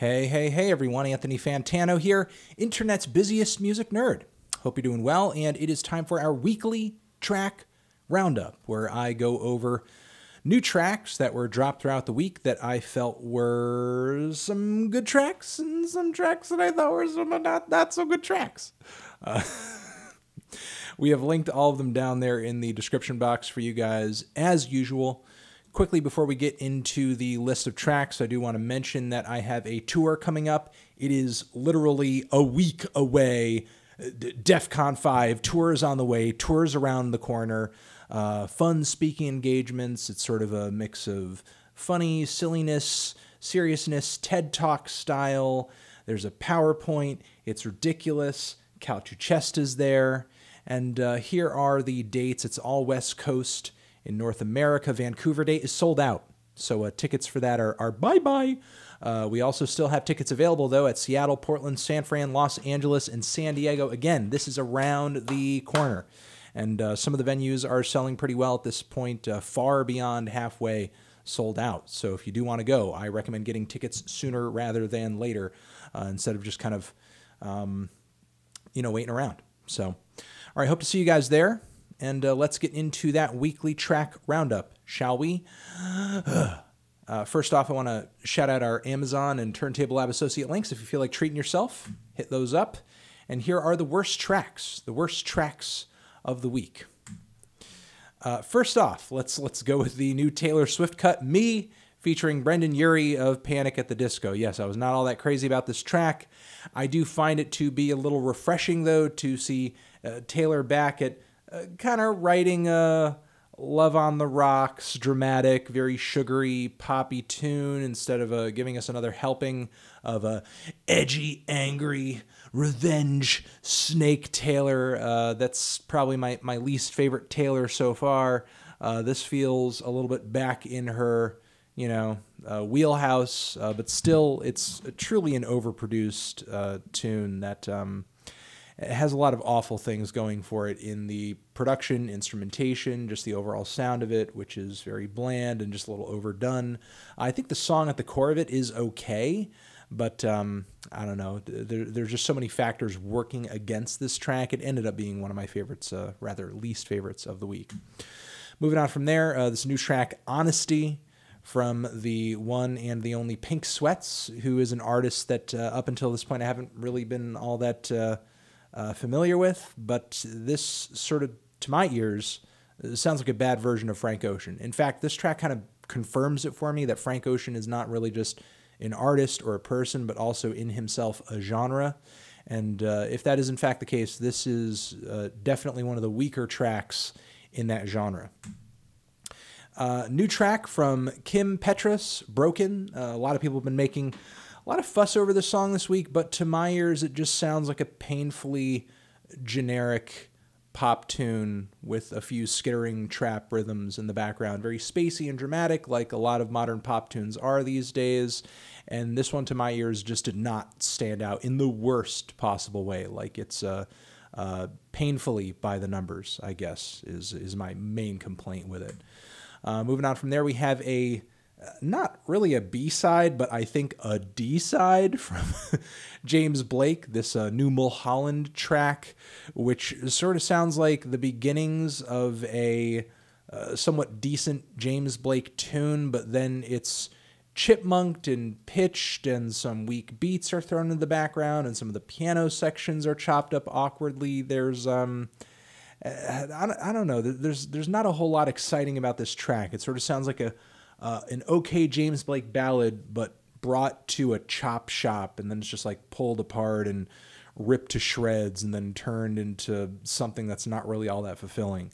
Hey everyone, Anthony Fantano here, internet's busiest music nerd. Hope you're doing well, and it is time for our weekly track roundup, where I go over new tracks that were dropped throughout the week that I felt were some good tracks, and some tracks that I thought were some not so good tracks. We have linked all of them down there in the description box for you guys, as usual. Quickly, before we get into the list of tracks, I do want to mention that I have a tour coming up. It is literally a week away. DEF CON 5, tours on the way, tours around the corner, fun speaking engagements. It's sort of a mix of funny, silliness, seriousness, TED Talk style. There's a PowerPoint. It's ridiculous. Cal Chest is there. And here are the dates. It's all West Coast. In North America, Vancouver date is sold out, so tickets for that are bye-bye. We also still have tickets available, though, at Seattle, Portland, San Fran, Los Angeles, and San Diego. Again, this is around the corner, and some of the venues are selling pretty well at this point, far beyond halfway sold out. So if you do want to go, I recommend getting tickets sooner rather than later, instead of just kind of, waiting around. So, all right, hope to see you guys there. And let's get into that weekly track roundup, shall we? First off, I want to shout out our Amazon and Turntable Lab associate links. If you feel like treating yourself, hit those up. And here are the worst tracks of the week. First off, let's go with the new Taylor Swift cut, Me, featuring Brendon Urie of Panic at the Disco. Yes, I was not all that crazy about this track. I do find it to be a little refreshing, though, to see Taylor back at kind of writing a Love on the Rocks, dramatic, very sugary, poppy tune instead of giving us another helping of a edgy, angry, revenge Snake Taylor. That's probably my least favorite Taylor so far. This feels a little bit back in her, wheelhouse, but still, it's truly an overproduced tune that it has a lot of awful things going for it in the production, instrumentation, just the overall sound of it, which is very bland and just a little overdone. I think the song at the core of it is okay, but I don't know. There's just so many factors working against this track. It ended up being one of my favorites, rather least favorites of the week. Moving on from there, this new track, Honesty, from the one and the only Pink Sweats, who is an artist that up until this point I haven't really been all that familiar with, but this sort of, to my ears, sounds like a bad version of Frank Ocean. In fact, this track kind of confirms it for me that Frank Ocean is not really just an artist or a person, but also in himself a genre. And if that is in fact the case, this is definitely one of the weaker tracks in that genre. New track from Kim Petras, Broken. A lot of people have been making a lot of fuss over this song this week, but to my ears, it just sounds like a painfully generic pop tune with a few skittering trap rhythms in the background. Very spacey and dramatic, like a lot of modern pop tunes are these days. And this one, to my ears, just did not stand out in the worst possible way. Like it's painfully by the numbers, I guess, is my main complaint with it. Moving on from there, we have not really a B-side, but I think a D-side from James Blake, this new Mulholland track, which sort of sounds like the beginnings of a somewhat decent James Blake tune, but then it's chipmunked and pitched, and some weak beats are thrown in the background, and some of the piano sections are chopped up awkwardly. There's I don't know. There's not a whole lot exciting about this track. It sort of sounds like an okay James Blake ballad, but brought to a chop shop, and then it's just like pulled apart and ripped to shreds and then turned into something that's not really all that fulfilling.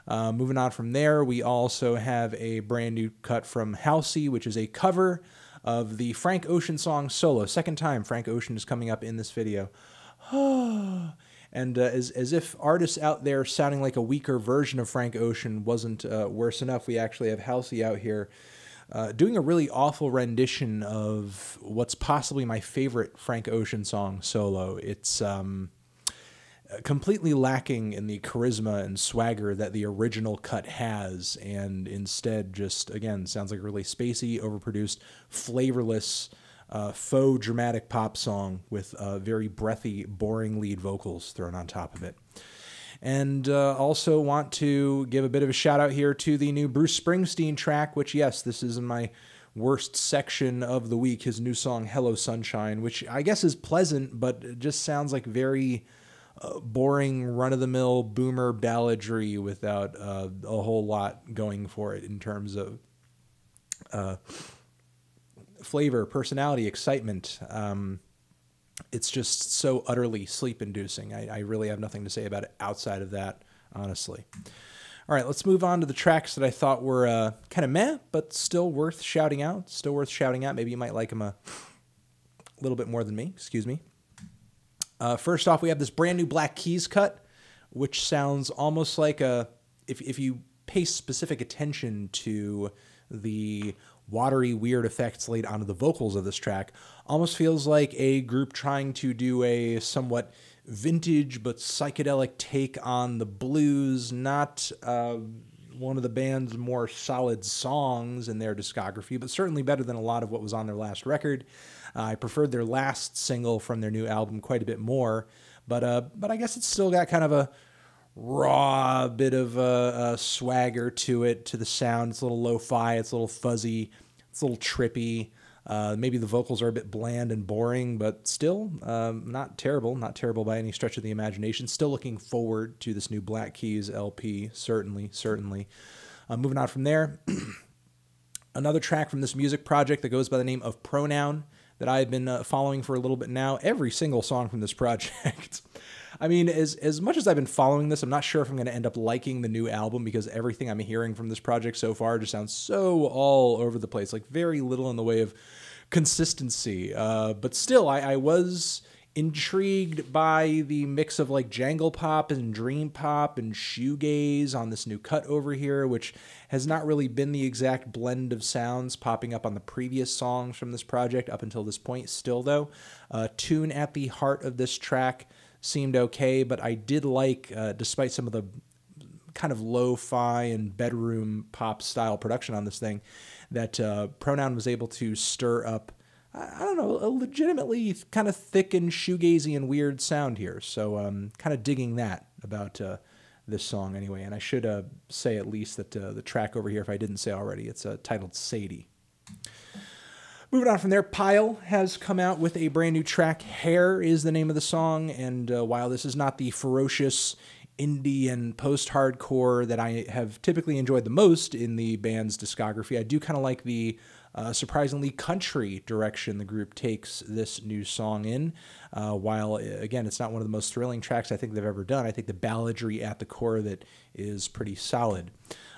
Moving on from there, we also have a brand new cut from Halsey, which is a cover of the Frank Ocean song Solo. Second time Frank Ocean is coming up in this video. And as if artists out there sounding like a weaker version of Frank Ocean wasn't worse enough, we actually have Halsey out here doing a really awful rendition of what's possibly my favorite Frank Ocean song, Solo. It's completely lacking in the charisma and swagger that the original cut has, and instead just, again, sounds like a really spacey, overproduced, flavorless faux dramatic pop song with very breathy, boring lead vocals thrown on top of it. And also want to give a bit of a shout out here to the new Bruce Springsteen track, which, yes, this is in my worst section of the week, his new song, Hello Sunshine, which I guess is pleasant, but it just sounds like very boring, run-of-the-mill boomer balladry without a whole lot going for it in terms of flavor, personality, excitement. It's just so utterly sleep-inducing. I really have nothing to say about it outside of that, honestly. All right, let's move on to the tracks that I thought were kind of meh, but still worth shouting out. Maybe you might like them a little bit more than me. Excuse me. First off, we have this brand new Black Keys cut, which sounds almost like if you pay specific attention to the watery, weird effects laid onto the vocals of this track, almost feels like a group trying to do a somewhat vintage but psychedelic take on the blues, not one of the band's more solid songs in their discography, but certainly better than a lot of what was on their last record. I preferred their last single from their new album quite a bit more, but I guess it's still got kind of a raw bit of a swagger to it, to the sound. It's a little lo-fi, it's a little fuzzy, it's a little trippy. Maybe the vocals are a bit bland and boring, but still not terrible by any stretch of the imagination. Still looking forward to this new Black Keys LP, certainly. Moving on from there, another track from this music project that goes by the name of Pronoun that I've been following for a little bit now. Every single song from this project. I mean, as much as I've been following this, I'm not sure if I'm going to end up liking the new album, because everything I'm hearing from this project so far just sounds so all over the place, like very little in the way of consistency. But still, I was intrigued by the mix of like jangle pop and dream pop and shoegaze on this new cut over here, which has not really been the exact blend of sounds popping up on the previous songs from this project up until this point. Still, though, tune at the heart of this track seemed okay, but I did like, despite some of the kind of lo-fi and bedroom pop style production on this thing, that Pronoun was able to stir up, I don't know, a legitimately kind of thick and shoegazy and weird sound here. So kind of digging that about this song anyway. And I should say at least that the track over here, if I didn't say already, it's titled Sadie. Moving on from there, Pyle has come out with a brand new track. Hair is the name of the song, and while this is not the ferocious indie and post-hardcore that I have typically enjoyed the most in the band's discography, I do kind of like the surprisingly country direction the group takes this new song in. While, again, it's not one of the most thrilling tracks I think they've ever done, I think the balladry at the core of it is pretty solid.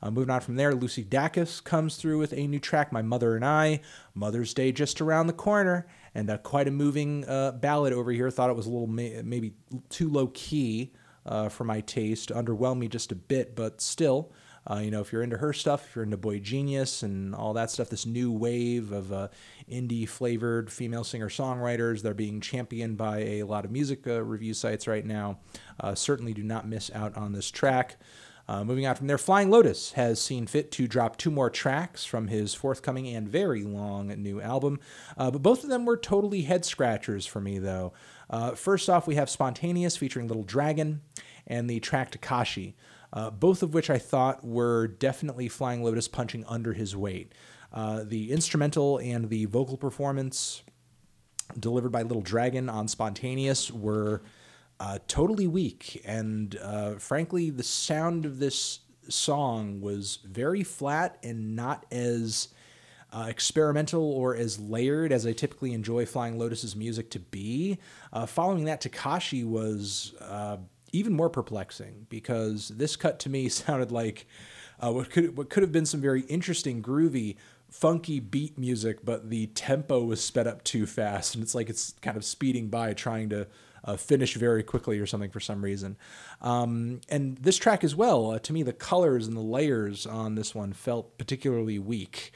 Moving on from there, Lucy Dacus comes through with a new track, My Mother and I. Mother's Day just around the corner, and quite a moving ballad over here. Thought it was a little maybe too low-key for my taste. Underwhelmed me just a bit, but still, if you're into her stuff, if you're into Boy Genius and all that stuff, this new wave of indie-flavored female singer-songwriters that are being championed by a lot of music review sites right now, certainly do not miss out on this track. Moving on from there, Flying Lotus has seen fit to drop 2 more tracks from his forthcoming and very long new album, but both of them were totally head-scratchers for me, though. First off, we have Spontaneous featuring Little Dragon and the track Takashi, both of which I thought were definitely Flying Lotus punching under his weight. The instrumental and the vocal performance delivered by Little Dragon on Spontaneous were totally weak, and frankly, the sound of this song was very flat and not as experimental or as layered as I typically enjoy Flying Lotus's music to be. Following that, Takashi was even more perplexing, because this cut to me sounded like what could have been some very interesting, groovy, funky beat music, but the tempo was sped up too fast, and it's like it's kind of speeding by, trying to finish very quickly or something for some reason. And this track as well, to me, the colors and the layers on this one felt particularly weak.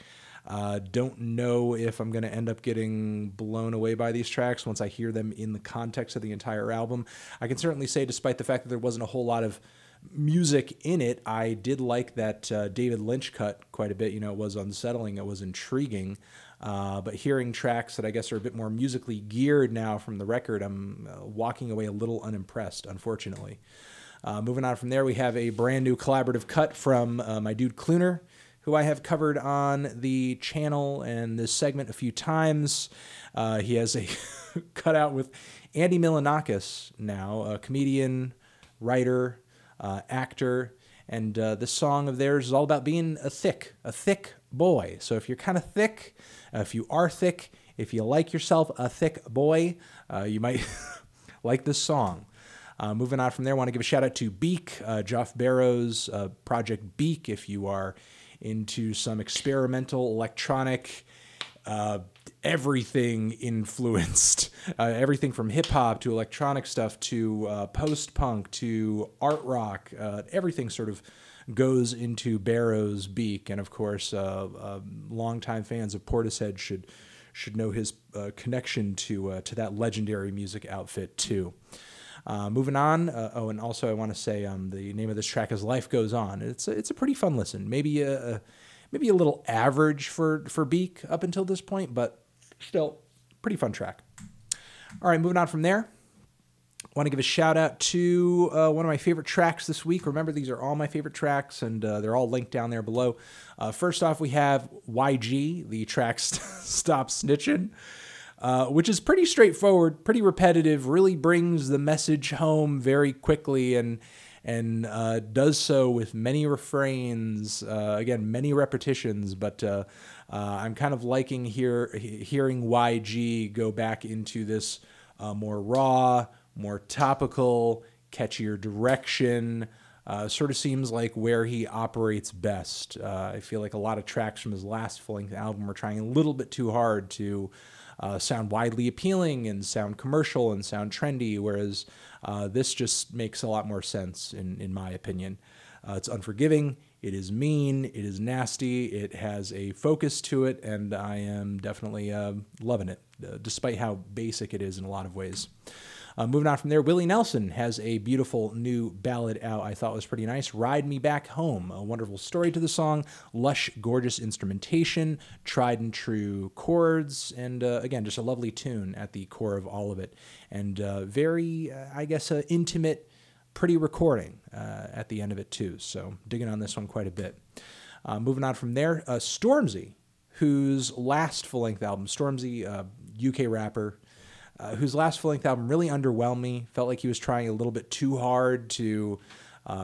Don't know if I'm going to end up getting blown away by these tracks once I hear them in the context of the entire album. I can certainly say, despite the fact that there wasn't a whole lot of music in it, I did like that David Lynch cut quite a bit. It was unsettling, it was intriguing. But hearing tracks that I guess are a bit more musically geared now from the record, I'm walking away a little unimpressed, unfortunately. Moving on from there, we have a brand new collaborative cut from my dude Clooner, who I have covered on the channel and this segment a few times. He has a cutout with Andy Milonakis now, a comedian, writer, actor, and this song of theirs is all about being a thick boy. So if you're kind of thick, if you are thick, if you like yourself a thick boy, you might like this song. Moving on from there, I want to give a shout out to Beak, Joff Barrow's project Beak, if you are into some experimental electronic, everything influenced, everything from hip hop to electronic stuff to post-punk to art rock, everything sort of goes into Barrow's Beak. And of course, longtime fans of Portishead should know his connection to that legendary music outfit too. Moving on. Oh, and also I want to say the name of this track is "Life Goes On." It's a pretty fun listen. Maybe a little average for Beak up until this point, but still pretty fun track. All right, moving on from there. I want to give a shout out to one of my favorite tracks this week. Remember, these are all my favorite tracks, and they're all linked down there below. First off, we have YG, the track "Stop Snitchin'." Which is pretty straightforward, pretty repetitive, really brings the message home very quickly and does so with many refrains, again, many repetitions, but I'm kind of liking hearing YG go back into this more raw, more topical, catchier direction. Sort of seems like where he operates best. I feel like a lot of tracks from his last full-length album were trying a little bit too hard to sound widely appealing and sound commercial and sound trendy, whereas this just makes a lot more sense in my opinion. It's unforgiving, it is mean, it is nasty, it has a focus to it, and I am definitely loving it, despite how basic it is in a lot of ways. Moving on from there, Willie Nelson has a beautiful new ballad out I thought was pretty nice, Ride Me Back Home. A wonderful story to the song, lush, gorgeous instrumentation, tried and true chords, and again, just a lovely tune at the core of all of it. And very, I guess, intimate, pretty recording at the end of it too. So digging on this one quite a bit. Moving on from there, Stormzy, whose last full-length album, Stormzy, UK rapper, whose last full-length album really underwhelmed me. Felt like he was trying a little bit too hard to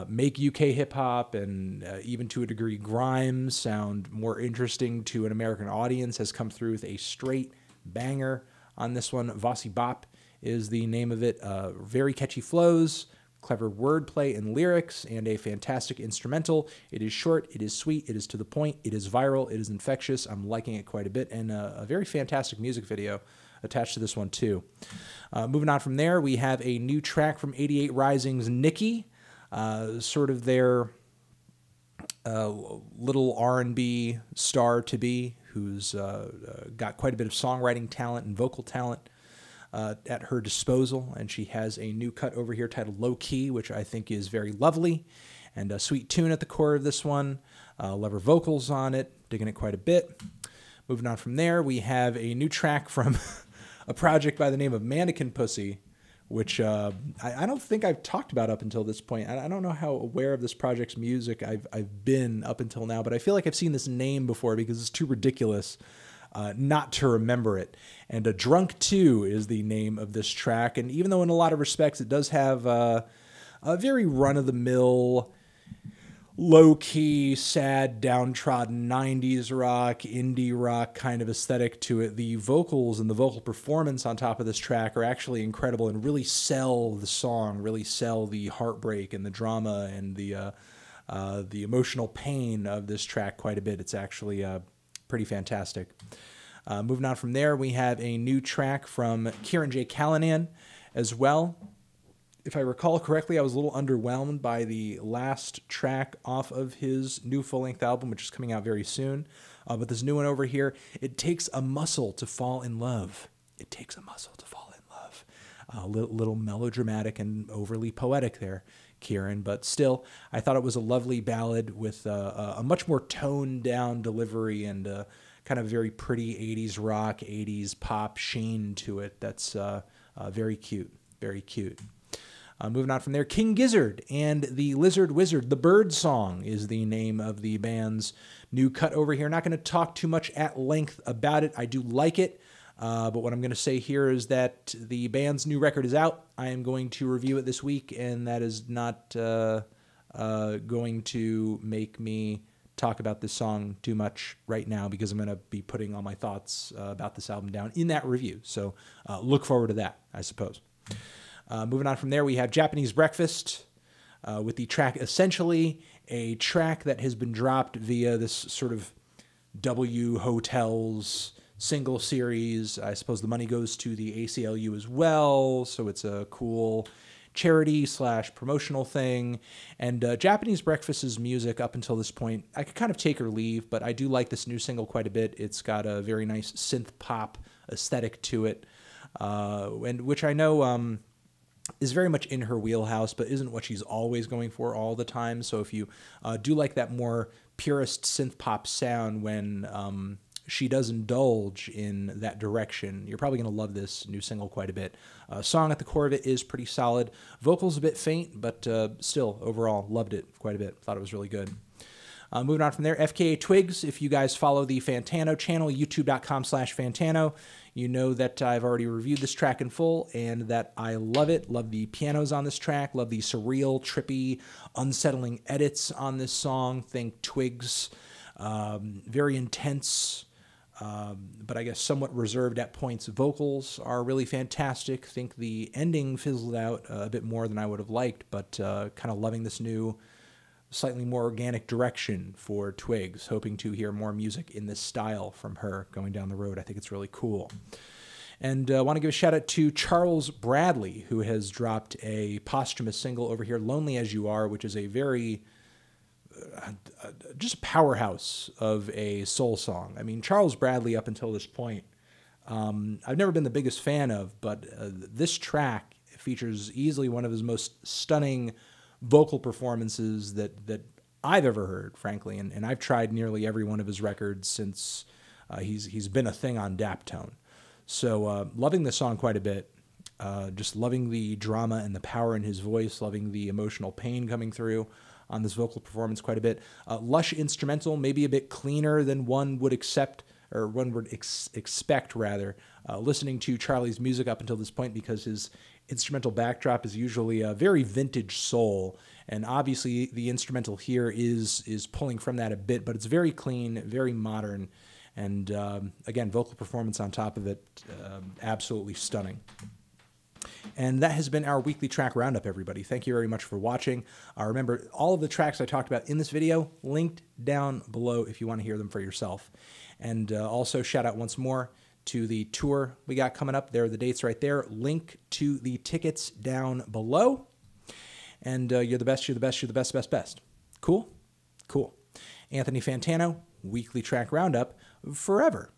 make UK hip-hop and even to a degree grime sound more interesting to an American audience. Has come through with a straight banger on this one. Vossi Bop is the name of it. Very catchy flows, clever wordplay and lyrics, and a fantastic instrumental. It is short, it is sweet, it is to the point, it is viral, it is infectious. I'm liking it quite a bit, and a very fantastic music video attached to this one too. Moving on from there, we have a new track from 88 Rising's NIKI, sort of their little R&B star to be, who's got quite a bit of songwriting talent and vocal talent at her disposal, and she has a new cut over here titled Lowkey, which I think is very lovely, and a sweet tune at the core of this one. Love her vocals on it, digging it quite a bit. Moving on from there, we have a new track from a project by the name of Mannequin Pussy, which I don't think I've talked about up until this point. I don't know how aware of this project's music I've been up until now, but I feel like I've seen this name before because it's too ridiculous not to remember it. And Drunk 2 is the name of this track, and even though in a lot of respects it does have a very run-of-the-mill, low-key, sad, downtrodden 90s rock, indie rock kind of aesthetic to it, the vocals and the vocal performance on top of this track are actually incredible and really sell the song, really sell the heartbreak and the drama and the emotional pain of this track quite a bit. It's actually pretty fantastic. Moving on from there, we have a new track from Kirin J. Callinan as well. If I recall correctly, I was a little underwhelmed by the last track off of his new full-length album, which is coming out very soon. But this new one over here, It Takes a Muscle to Fall in Love. It takes a muscle to fall in love. A little melodramatic and overly poetic there, Kirin, but still, I thought it was a lovely ballad with a much more toned-down delivery and kind of very pretty 80s rock, 80s pop sheen to it. That's very cute, very cute. Moving on from there, King Gizzard and the Lizard Wizard. The Bird Song is the name of the band's new cut over here. Not going to talk too much at length about it. I do like it, but what I'm going to say here is that the band's new record is out. I am going to review it this week, and that is not going to make me talk about this song too much right now, because I'm going to be putting all my thoughts about this album down in that review. So look forward to that, I suppose. Moving on from there, we have Japanese Breakfast with the track Essentially, a track that has been dropped via this sort of W Hotels single series. I suppose the money goes to the ACLU as well, so it's a cool charity / promotional thing. And Japanese Breakfast's music up until this point, I could kind of take or leave, but I do like this new single quite a bit. It's got a very nice synth pop aesthetic to it, and which I know is very much in her wheelhouse, but isn't what she's always going for all the time. So if you do like that more purist synth pop sound when she does indulge in that direction, you're probably going to love this new single quite a bit. Song at the core of it is pretty solid. Vocals a bit faint, but still, overall, loved it quite a bit. Thought it was really good. Moving on from there, FKA Twigs. If you guys follow the Fantano channel, youtube.com/Fantano, you know that I've already reviewed this track in full and that I love it. Love the pianos on this track. Love the surreal, trippy, unsettling edits on this song. Think Twigs. Very intense, but I guess somewhat reserved at points. Vocals are really fantastic. Think the ending fizzled out a bit more than I would have liked, but kind of loving this new, slightly more organic direction for Twigs. Hoping to hear more music in this style from her going down the road. I think it's really cool. And I want to give a shout out to Charles Bradley, who has dropped a posthumous single over here, Lonely As You Are, which is a very just a powerhouse of a soul song. I mean, Charles Bradley up until this point, I've never been the biggest fan of, but this track features easily one of his most stunning vocal performances that I've ever heard, frankly, and I've tried nearly every one of his records since he's been a thing on Daptone. So loving this song quite a bit. Just loving the drama and the power in his voice, loving the emotional pain coming through on this vocal performance quite a bit. Lush instrumental, maybe a bit cleaner than one would expect rather, listening to Charlie's music up until this point, because his instrumental backdrop is usually a very vintage soul, and obviously the instrumental here is pulling from that a bit, but it's very clean, very modern, and again, vocal performance on top of it, absolutely stunning. And that has been our weekly track roundup, everybody. Thank you very much for watching. Remember, all of the tracks I talked about in this video linked down below if you want to hear them for yourself. And also shout out once more to the tour we got coming up. There are the dates right there. Link to the tickets down below. And you're the best, you're the best, you're the best, best, best. Cool? Cool. Anthony Fantano, weekly track roundup forever.